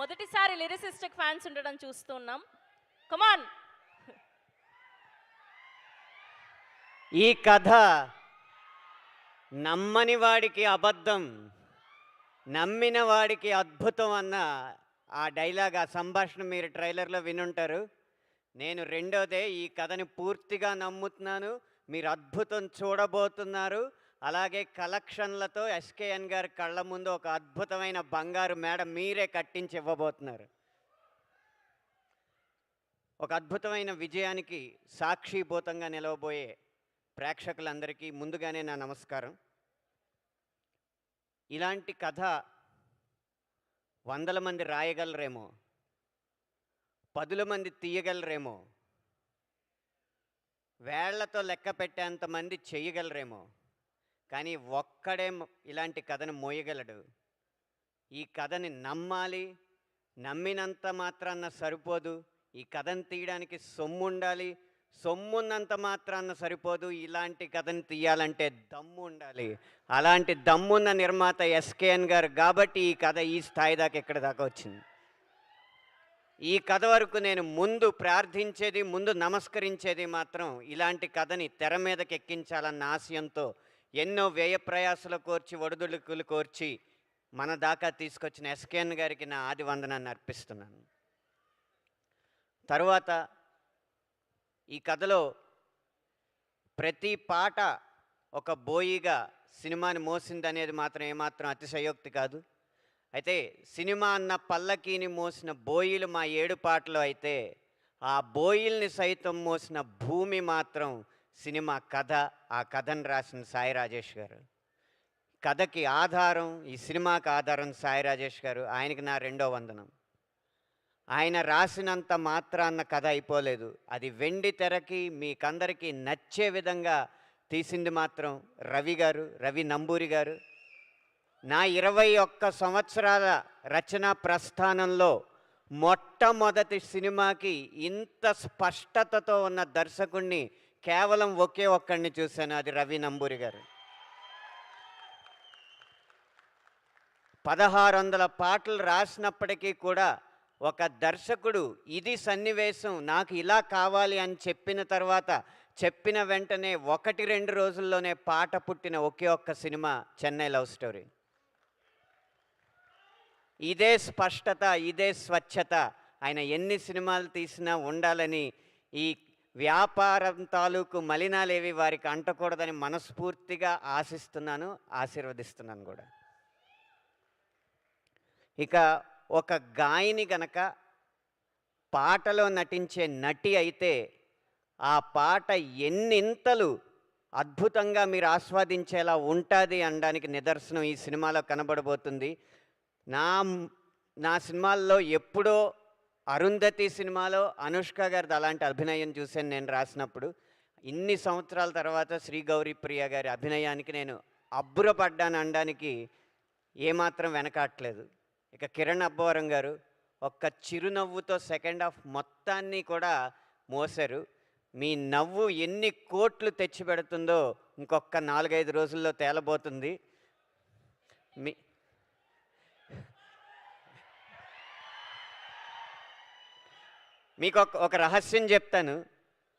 మొదటిసారి లిరిసిస్టిక్ ఫ్యాన్స్ ఉండడం చూస్తున్నాం. కమాన్. ఈ కథ నమ్మని వాడికి అబద్ధం, నమ్మిన వాడికి అద్భుతం అన్న ఆ డైలాగ్, ఆ సంభాషణ మీరు ట్రైలర్లో వినుంటారు. నేను రెండోదే ఈ కథని పూర్తిగా నమ్ముతున్నాను. మీరు అద్భుతం చూడబోతున్నారు. అలాగే కలెక్షన్లతో ఎస్కేఎన్ గారి కళ్ళ ముందు ఒక అద్భుతమైన బంగారు మేడ మీరే కట్టించి ఇవ్వబోతున్నారు. ఒక అద్భుతమైన విజయానికి సాక్షిభూతంగా నిలవబోయే ప్రేక్షకులందరికీ ముందుగానే నా నమస్కారం. ఇలాంటి కథ 100 మంది రాయగలరేమో, 10 మంది తీయగలరేమో, వేళ్లతో లెక్క పెట్టేంత మంది చేయగలరేమో, కానీ ఒక్కడే ఇలాంటి కథను మోయగలడు. ఈ కథని నమ్మాలి. నమ్మినంత మాత్రాన్న సరిపోదు. ఈ కథను తీయడానికి సొమ్ము ఉండాలి. సొమ్మున్నంత మాత్రాన్న సరిపోదు. ఇలాంటి కథను తీయాలంటే దమ్ము ఉండాలి. అలాంటి దమ్మున్న నిర్మాత ఎస్కేఎన్ గారు కాబట్టి ఈ కథ ఈ స్థాయి దాకా ఎక్కడి దాకా వచ్చింది. ఈ కథ వరకు నేను ముందు ప్రార్థించేది, ముందు నమస్కరించేది మాత్రం ఇలాంటి కథని తెర మీదకి ఎక్కించాలన్న ఆశయంతో ఎన్నో వ్యయ ప్రయాసలు కోర్చి, ఒడిదుడుకులు కోర్చి మన దాకా తీసుకొచ్చిన ఎస్కేఎన్ గారికి నా ఆది వందనాన్ని అర్పిస్తున్నాను. తరువాత ఈ కథలో ప్రతి పాట ఒక బోయిగా సినిమాని మోసిందనేది మాత్రం ఏమాత్రం అతిశయోక్తి కాదు. అయితే సినిమా అన్న పల్లకీని మోసిన బోయిలు మా 7 పాటలు అయితే, ఆ బోయిల్ని సైతం మోసిన భూమి మాత్రం సినిమా కథ. ఆ కథను రాసిన సాయి రాజేష్ గారు. కథకి ఆధారం, ఈ సినిమాకి ఆధారం సాయి రాజేష్ గారు. ఆయనకి నా రెండో వందనం. ఆయన రాసినంత మాత్రాన్న కథ అయిపోలేదు. అది వెండి తెరకి మీకందరికీ నచ్చే విధంగా తీసింది మాత్రం రవి గారు, రవి నంబూరి గారు. నా 21 సంవత్సరాల రచనా ప్రస్థానంలో మొట్టమొదటి సినిమాకి ఇంత స్పష్టతతో ఉన్న దర్శకుణ్ణి కేవలం ఒకే ఒక్కడిని చూశాను. అది రవి నంబూరి గారు. 1600 పాటలు రాసినప్పటికీ కూడా ఒక దర్శకుడు ఇది సన్నివేశం, నాకు ఇలా కావాలి అని చెప్పిన తర్వాత, చెప్పిన వెంటనే 1-2 రోజుల్లోనే పాట పుట్టిన ఒకే ఒక్క సినిమా చెన్నై లవ్ స్టోరీ. ఇదే స్పష్టత, ఇదే స్వచ్ఛత ఆయన ఎన్ని సినిమాలు తీసినా ఉండాలని, ఈ వ్యాపారం తాలూకు మలినాలేవి వారికి అంటకూడదని మనస్ఫూర్తిగా ఆశిస్తున్నాను, ఆశీర్వదిస్తున్నాను కూడా. ఇక ఒక గాయని గనక పాటలో నటించే నటి అయితే ఆ పాట ఎన్నింతలు అద్భుతంగా మీరు ఆస్వాదించేలా ఉంటుంది అనడానికి నిదర్శనం ఈ సినిమాలో కనబడబోతుంది. నా సినిమాల్లో ఎప్పుడో అరుంధతి సినిమాలో అనుష్క గారిది అలాంటి అభినయం చూశాను నేను రాసినప్పుడు. ఇన్ని సంవత్సరాల తర్వాత శ్రీ గౌరీప్రియ గారి అభినయానికి నేను అబ్బురపడ్డాను అనడానికి ఏమాత్రం వెనకాట్లేదు. ఇక కిరణ్ అబ్బవరం గారు ఒక్క చిరునవ్వుతో సెకండ్ హాఫ్ మొత్తాన్ని కూడా మోసారు. మీ నవ్వు ఎన్ని కోట్లు తెచ్చిపెడుతుందో ఇంకొక 4-5 రోజుల్లో తేలబోతుంది. మీకు ఒక రహస్యం చెప్తాను.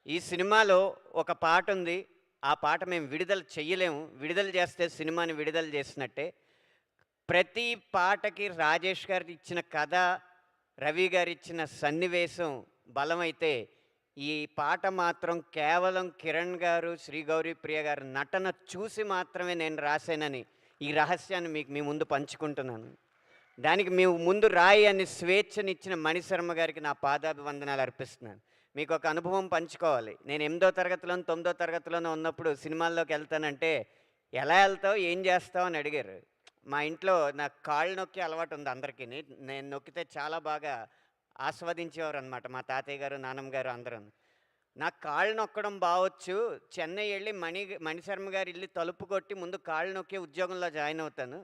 ఈ సినిమాలో ఒక పాట ఉంది. ఆ పాట మేము విడుదల చెయ్యలేము. విడుదల చేస్తే సినిమాని విడుదల చేసినట్టే. ప్రతి పాటకి రాజేష్ గారు ఇచ్చిన కథ, రవి గారు ఇచ్చిన సన్నివేశం బలమైతే, ఈ పాట మాత్రం కేవలం కిరణ్ గారు, శ్రీ గౌరీప్రియ గారు నటన చూసి మాత్రమే నేను రాశానని ఈ రహస్యాన్ని మీ ముందు పంచుకుంటున్నాను. దానికి మేము ముందు రాయి అని స్వేచ్ఛనిచ్చిన మణిశర్మ గారికి నా పాదాభివందనాలు అర్పిస్తున్నాను. మీకు ఒక అనుభవం పంచుకోవాలి. నేను 8వ తరగతిలోనూ 9వ తరగతిలోనూ ఉన్నప్పుడు సినిమాల్లోకి వెళ్తానంటే, ఎలా వెళ్తావు, ఏం చేస్తావు అని అడిగారు. మా ఇంట్లో నాకు కాళ్ళు నొక్కి అలవాటు ఉంది అందరికీ. నేను నొక్కితే చాలా బాగా ఆస్వాదించేవారు అనమాట మా తాతయ్య గారు, నాన్నమ్మ గారు అందరూ. నాకు కాళ్ళు నొక్కడం బావచ్చు, చెన్నై వెళ్ళి మణిశర్మ గారి ఇల్లు తలుపు కొట్టి ముందు కాళ్ళు నొక్కి ఉద్యోగంలో జాయిన్ అవుతాను.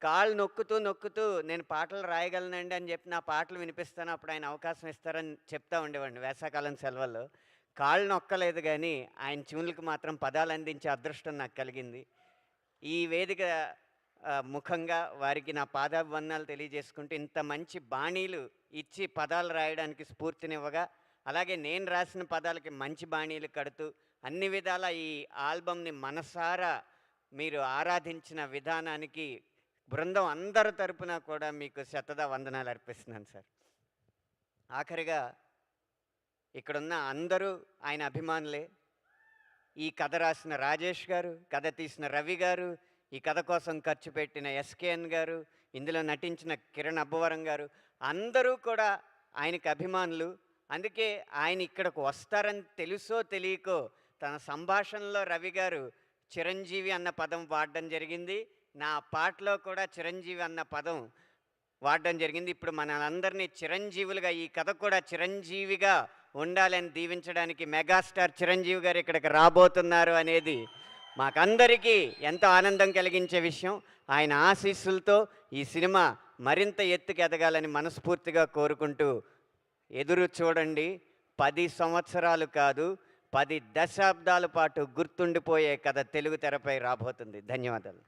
కాళ్ళు నొక్కుతూ నేను పాటలు రాయగలనండి అని చెప్పి నా పాటలు వినిపిస్తాను, అప్పుడు ఆయన అవకాశం ఇస్తారని చెప్తా ఉండేవాడిని వేసవకాలం సెలవుల్లో. కాళ్ళు నొక్కలేదు కానీ ఆయన ట్యూన్లకు మాత్రం పదాలు అందించే అదృష్టం నాకు కలిగింది. ఈ వేదిక ముఖంగా వారికి నా పాదాభివందనాలు తెలియజేసుకుంటూ, ఇంత మంచి బాణీలు ఇచ్చి పదాలు రాయడానికి స్ఫూర్తినివ్వగా, అలాగే నేను రాసిన పదాలకి మంచి బాణీలు కడుతూ, అన్ని విధాల ఈ ఆల్బమ్‌ని మనసారా మీరు ఆరాధించిన విధానానికి బృందం అందరి తరపున కూడా మీకు శతదా వందనాలు అర్పిస్తున్నాను సార్. ఆఖరిగా ఇక్కడున్న అందరూ ఆయన అభిమానులే. ఈ కథ రాసిన రాజేష్ గారు, కథ తీసిన రవి గారు, ఈ కథ కోసం ఖర్చు పెట్టిన ఎస్కేఎన్ గారు, ఇందులో నటించిన కిరణ్ అబ్బవరం గారు, అందరూ కూడా ఆయనకి అభిమానులు. అందుకే ఆయన ఇక్కడికి వస్తారని తెలుసో తెలియకో తన సంభాషణలో రవి గారు చిరంజీవి అన్న పదం వాడడం జరిగింది. నా పాటలో కూడా చిరంజీవి అన్న పదం వాడడం జరిగింది. ఇప్పుడు మనందరినీ చిరంజీవులుగా, ఈ కథ కూడా చిరంజీవిగా ఉండాలని దీవించడానికి మెగాస్టార్ చిరంజీవి గారు ఇక్కడికి రాబోతున్నారు అనేది మాకందరికీ ఎంతో ఆనందం కలిగించే విషయం. ఆయన ఆశీస్సులతో ఈ సినిమా మరింత ఎత్తుకు ఎదగాలని మనస్ఫూర్తిగా కోరుకుంటూ, ఎదురు చూడండి. 10 సంవత్సరాలు కాదు, 10 దశాబ్దాల పాటు గుర్తుండిపోయే కథ తెలుగు తెరపై రాబోతుంది. ధన్యవాదాలు.